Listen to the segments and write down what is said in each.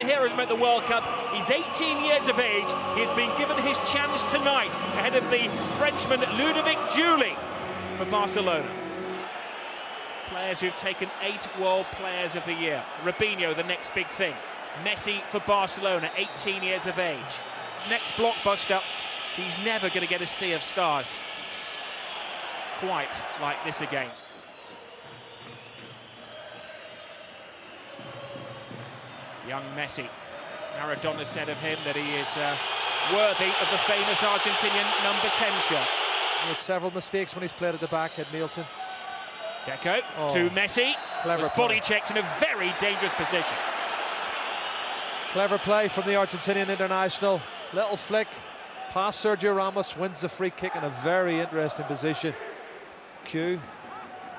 Here at the World Cup, he's 18 years of age. He's been given his chance tonight ahead of the Frenchman Ludovic Julie for Barcelona. Players who've taken 8 World Players of the Year. Robinho, the next big thing. Messi for Barcelona, 18 years of age. His next blockbuster, he's never going to get a sea of stars quite like this again. Young Messi. Maradona said of him that he is worthy of the famous Argentinian number 10 shirt. He had several mistakes when he's played at the back, had Nielsen. Deco to Messi. Clever play. Body checked in a very dangerous position. Clever play from the Argentinian international. Little flick, past Sergio Ramos, wins the free kick in a very interesting position. Q,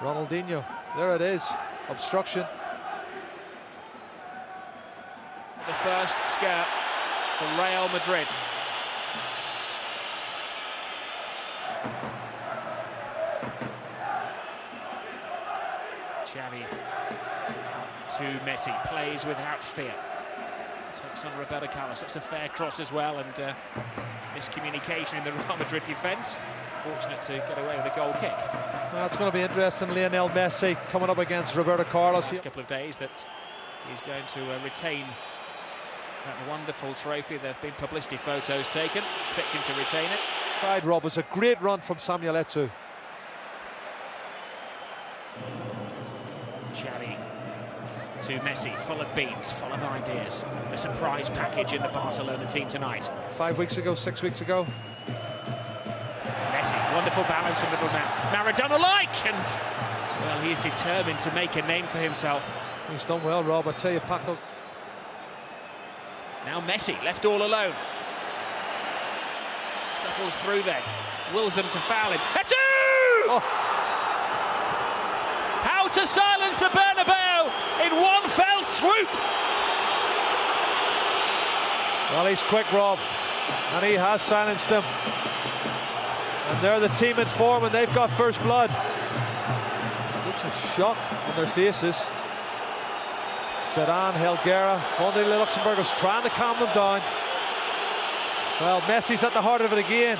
Ronaldinho, there it is, obstruction. The first scare for Real Madrid. Xavi to Messi, plays without fear. Takes on Roberto Carlos, that's a fair cross as well, and miscommunication in the Real Madrid defence. Fortunate to get away with a goal kick. Well, it's going to be interesting, Lionel Messi coming up against Roberto Carlos. Last couple of days that he's going to retain that wonderful trophy. There have been publicity photos taken, expect him to retain it. Tried, Rob, was a great run from Samuel Eto'o. Xavi to Messi, full of beans, full of ideas. A surprise package in the Barcelona team tonight. 5 weeks ago, 6 weeks ago. Messi, wonderful balance from little man. Maradona-like, and well, he is determined to make a name for himself. He's done well, Rob. I tell you, Paco. Now Messi, left all alone. Scuffles through then. Wills them to foul him. Eto'o! Oh. How to silence the Bernabeu in one fell swoop! Well, he's quick, Rob, and he has silenced them. And they're the team in form, and they've got first blood. Looks a shock on their faces. Zidane, Helguera, Fondi Luxembourg was trying to calm them down. Well, Messi's at the heart of it again.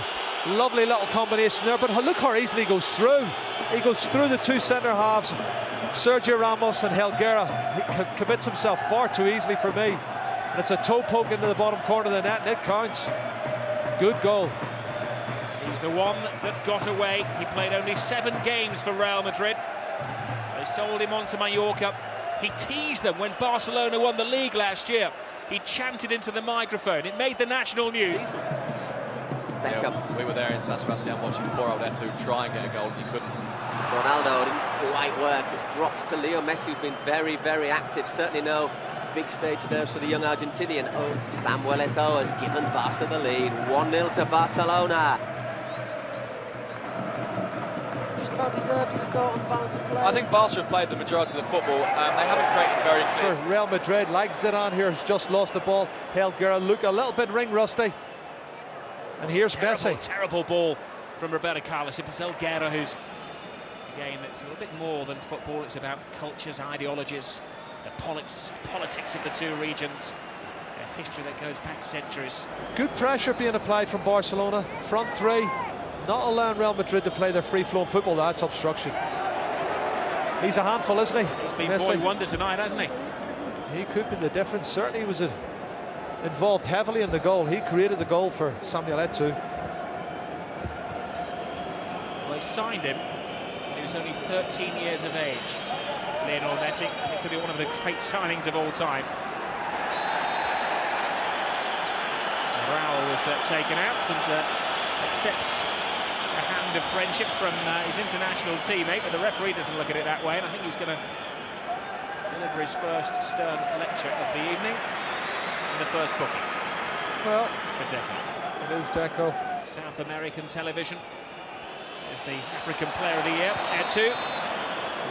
Lovely little combination there, but look how easily he goes through. He goes through the two centre halves, Sergio Ramos and Helguera. He commits himself far too easily for me. And it's a toe poke into the bottom corner of the net, and it counts. Good goal. He's the one that got away. He played only 7 games for Real Madrid. They sold him on to Mallorca. He teased them when Barcelona won the league last year. He chanted into the microphone. It made the national news. Yeah, we were there in San Sebastian watching poor old Eto'o try and get a goal, and he couldn't. Ronaldo didn't quite work. It's dropped to Leo Messi, who's been very, very active. Certainly no big stage nerves for the young Argentinian. Oh, Samuel Eto'o has given Barca the lead. 1-0 to Barcelona. Just about deserved, you'd have thought, on balance of play. I think Barca have played the majority of the football. They haven't created very clear. For Real Madrid, like Zidane here, has just lost the ball. Helguera look a little bit ring rusty. And here's Messi. Terrible ball from Roberto Carlos. It was Helguera, who's a game that's a little bit more than football. It's about cultures, ideologies, the politics of the two regions, a history that goes back centuries. Good pressure being applied from Barcelona. Front three, not allowing Real Madrid to play their free-flowing football. That's obstruction. He's a handful, isn't he? He's been Messi. boy wonder tonight, hasn't he? He could be the difference. Certainly he was involved heavily in the goal. He created the goal for Samuel Eto'o. Well, they signed him when he was only 13 years of age. Lionel Messi. It could be one of the great signings of all time. Raul was taken out and accepts a hand of friendship from his international teammate, but the referee doesn't look at it that way, and I think he's going to deliver his first stern lecture of the evening in the first booking. Well, it's for Deco. It is Deco. South American television is the African Player of the Year. Eto'o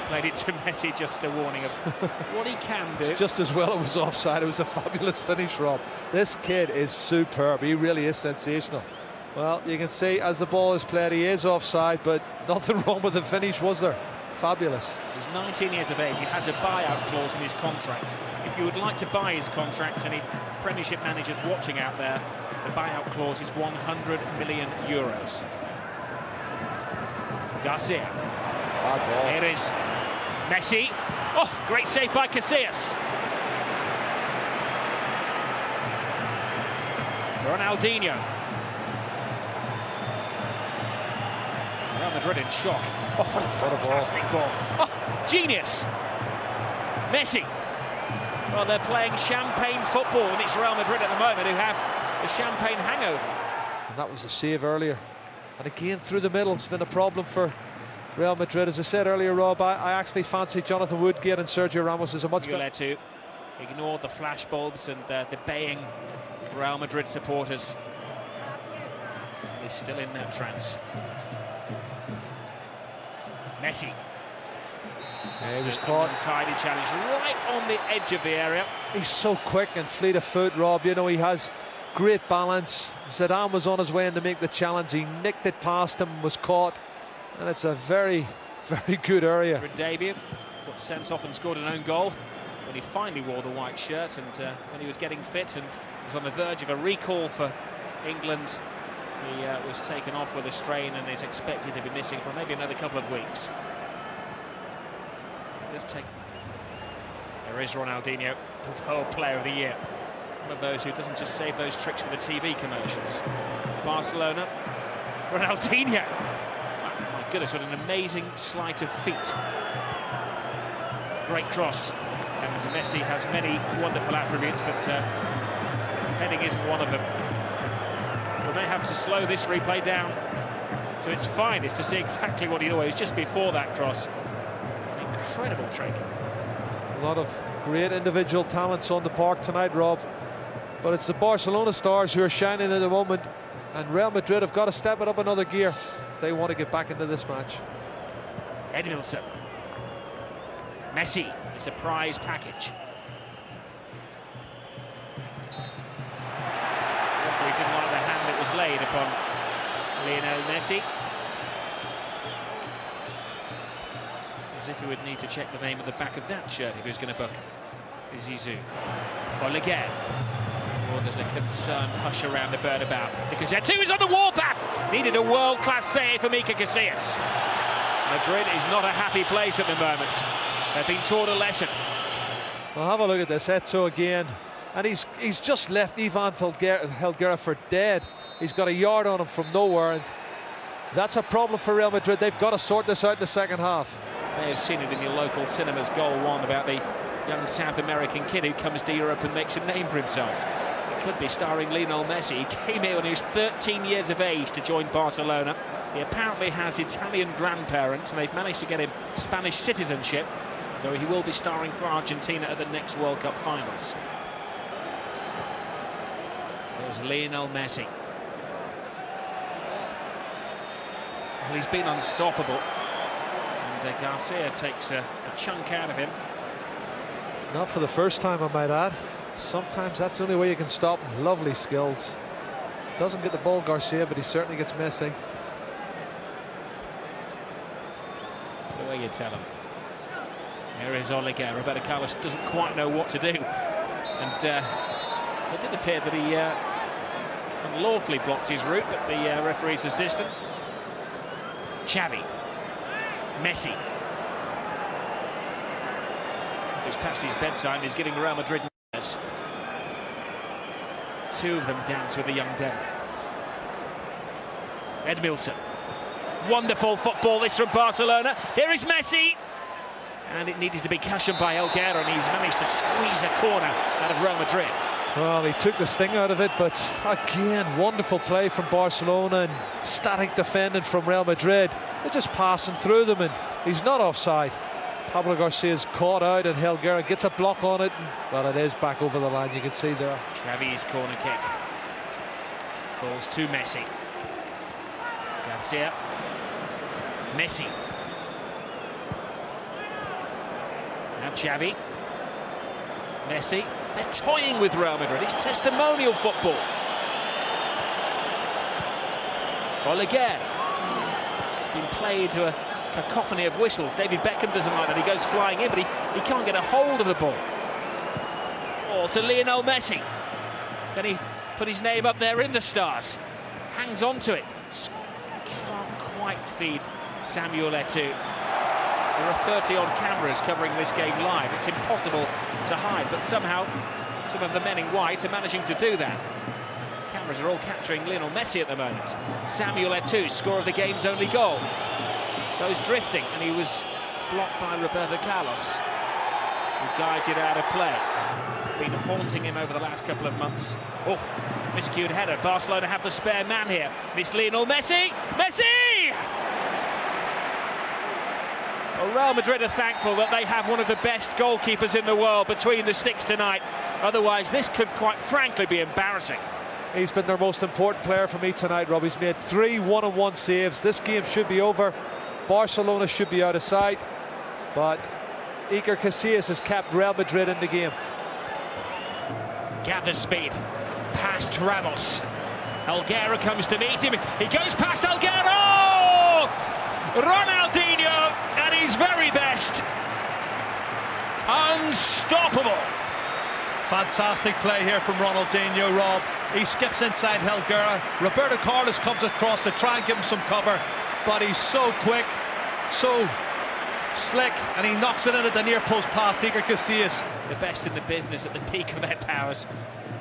played it to Messi, just a warning of what he can do. It's just as well it was offside. It was a fabulous finish, Rob. This kid is superb. He really is sensational. Well, you can see as the ball is played, he is offside, but nothing wrong with the finish, was there? Fabulous. He's 19 years of age. He has a buyout clause in his contract. If you would like to buy his contract, any Premiership managers watching out there, the buyout clause is 100 million euros. Garcia. Bad ball. Here is Messi. Oh, great save by Casillas. Ronaldinho. Real Madrid in shock. Oh, what a fantastic ball. Oh, genius. Messi. Well, they're playing champagne football, and it's Real Madrid at the moment who have the champagne hangover. And that was a save earlier. And again, through the middle, it's been a problem for Real Madrid. As I said earlier, Rob, I actually fancy Jonathan Woodgate and Sergio Ramos as a much better. To ignore the flashbulbs and the baying Real Madrid supporters. He's still in that trance. Messi. Yeah, he was caught. Tidy challenge right on the edge of the area. He's so quick and fleet of foot, Rob. You know, he has great balance. Zidane was on his way in to make the challenge. He nicked it past him, was caught. And it's a very, very good area. For a debut, got sent off and scored an own goal when he finally wore the white shirt, and when he was getting fit and was on the verge of a recall for England, he was taken off with a strain and is expected to be missing for maybe another couple of weeks. It does take. There is Ronaldinho, the World Player of the Year. One of those who doesn't just save those tricks for the TV commercials. Barcelona, Ronaldinho. My goodness, what an amazing sleight of feet. Great cross. And Messi has many wonderful attributes, but heading isn't one of them. We may have to slow this replay down to its finest to see exactly what he always just before that cross. An incredible trick. A lot of great individual talents on the park tonight, Rob. But it's the Barcelona stars who are shining at the moment, and Real Madrid have got to step it up another gear if they want to get back into this match. Edmilson. Messi, a surprise package. The referee didn't like the hand that was laid upon Lionel Messi. As if he would need to check the name on the back of that shirt if he was going to book Zizou. Oleguer. Oh, there's a concerned hush around the Bernabeu because Etu is on the warpath. Needed a world-class save for Mika Casillas. Madrid is not a happy place at the moment. They've been taught a lesson. Well, have a look at this, Eto again. And he's just left Ivan Helguera for dead. He's got a yard on him from nowhere, and that's a problem for Real Madrid. They've got to sort this out in the second half. May have seen it in your local cinemas, goal one, about the young South American kid who comes to Europe and makes a name for himself. It could be starring Lionel Messi. He came here when he was 13 years of age to join Barcelona. He apparently has Italian grandparents, and they've managed to get him Spanish citizenship, though he will be starring for Argentina at the next World Cup finals. There's Lionel Messi. Well, he's been unstoppable, and Garcia takes a chunk out of him. Not for the first time, I might add. Sometimes that's the only way you can stop him. Lovely skills. Doesn't get the ball, Garcia, but he certainly gets Messi. It's the way you tell him. Here is Oleguer. Roberto Carlos doesn't quite know what to do, and it did appear that he unlawfully blocked his route, but the referee's assistant. Xavi. Messi. If it's past his bedtime, he's giving Real Madrid nerves. Two of them dance with the young devil. Edmilson. Wonderful football this from Barcelona. Here is Messi. And it needed to be cushioned by Helguera, and he's managed to squeeze a corner out of Real Madrid. Well, he took the sting out of it, but again, wonderful play from Barcelona and static defending from Real Madrid. They're just passing through them, and he's not offside. Pablo Garcia's caught out, and Helguera gets a block on it, and, well, it is back over the line, you can see there. Xavi's corner kick falls to Messi. Garcia. Messi. Now Xavi. Messi. They're toying with Real Madrid. It's testimonial football. Oleguer. It's been played to a cacophony of whistles. David Beckham doesn't like that. He goes flying in, but he can't get a hold of the ball. Or to Lionel Messi. Can he put his name up there in the stars? Hangs on to it. Can't quite feed Samuel Eto'o. There are 30-odd cameras covering this game live. It's impossible to hide, but somehow some of the men in white are managing to do that. Cameras are all capturing Lionel Messi at the moment. Samuel Eto'o, score of the game's only goal. Goes drifting, and he was blocked by Roberto Carlos, who guides it out of play. Been haunting him over the last couple of months. Oh, miscued header. Barcelona have the spare man here. It's Lionel Messi. Messi! Well, Real Madrid are thankful that they have one of the best goalkeepers in the world between the sticks tonight. Otherwise, this could quite frankly be embarrassing. He's been their most important player for me tonight, Rob. He's made 3 one-on-one saves. This game should be over. Barcelona should be out of sight. But Iker Casillas has kept Real Madrid in the game. Gathers speed. Past Ramos. Helguera comes to meet him. He goes past Helguera! Ronaldinho at his very best. Unstoppable. Fantastic play here from Ronaldinho, Rob. He skips inside Helguera. Roberto Carlos comes across to try and give him some cover, but he's so quick, so slick, and he knocks it in at the near post past Iker Casillas. The best in the business at the peak of their powers.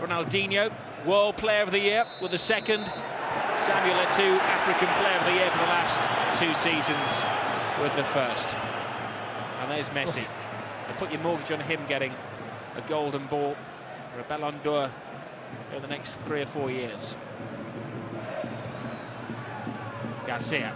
Ronaldinho, World Player of the Year with the second. Samuel Eto'o, African Player of the Year for the last 2 seasons with the first. And there's Messi. To put your mortgage on him getting a golden ball or a Ballon d'Or in the next 3 or 4 years. Garcia.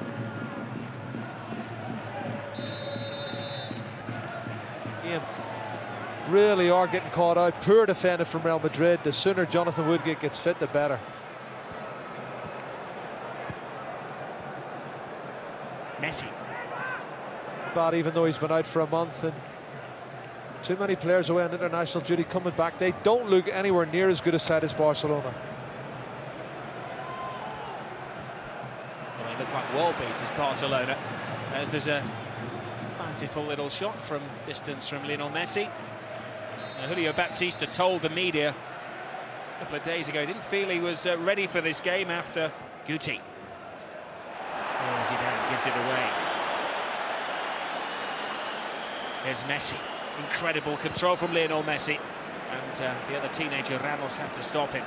Really are getting caught out. Poor defended from Real Madrid. The sooner Jonathan Woodgate gets fit, the better. Messi. But even though he's been out for a month and too many players away on international duty coming back, they don't look anywhere near as good a side as Barcelona. Well, they look like wall beaters, Barcelona, as there's a fanciful little shot from distance from Lionel Messi. Julio Baptista told the media a couple of days ago he didn't feel he was ready for this game after Guti. Oh, Zidane gives it away. There's Messi. Incredible control from Lionel Messi. And the other teenager, Ramos, had to stop him.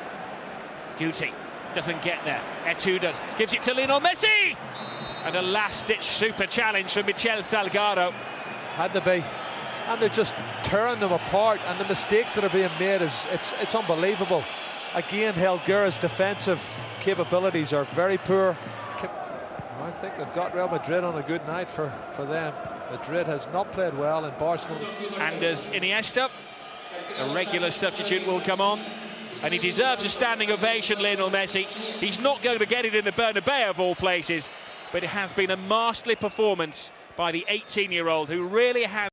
Guti doesn't get there. Eto'o does. Gives it to Lionel Messi! And a last-ditch super challenge from Michel Salgado. Had to be. And they're just tearing them apart, and the mistakes that are being made it's unbelievable. Again, Helguera's defensive capabilities are very poor. I think they've got Real Madrid on a good night for them. Madrid has not played well, and Barcelona. And as Iniesta, a regular substitute, will come on, and he deserves a standing ovation, Lionel Messi. He's not going to get it in the Bernabeu of all places, but it has been a masterly performance by the 18-year-old who really has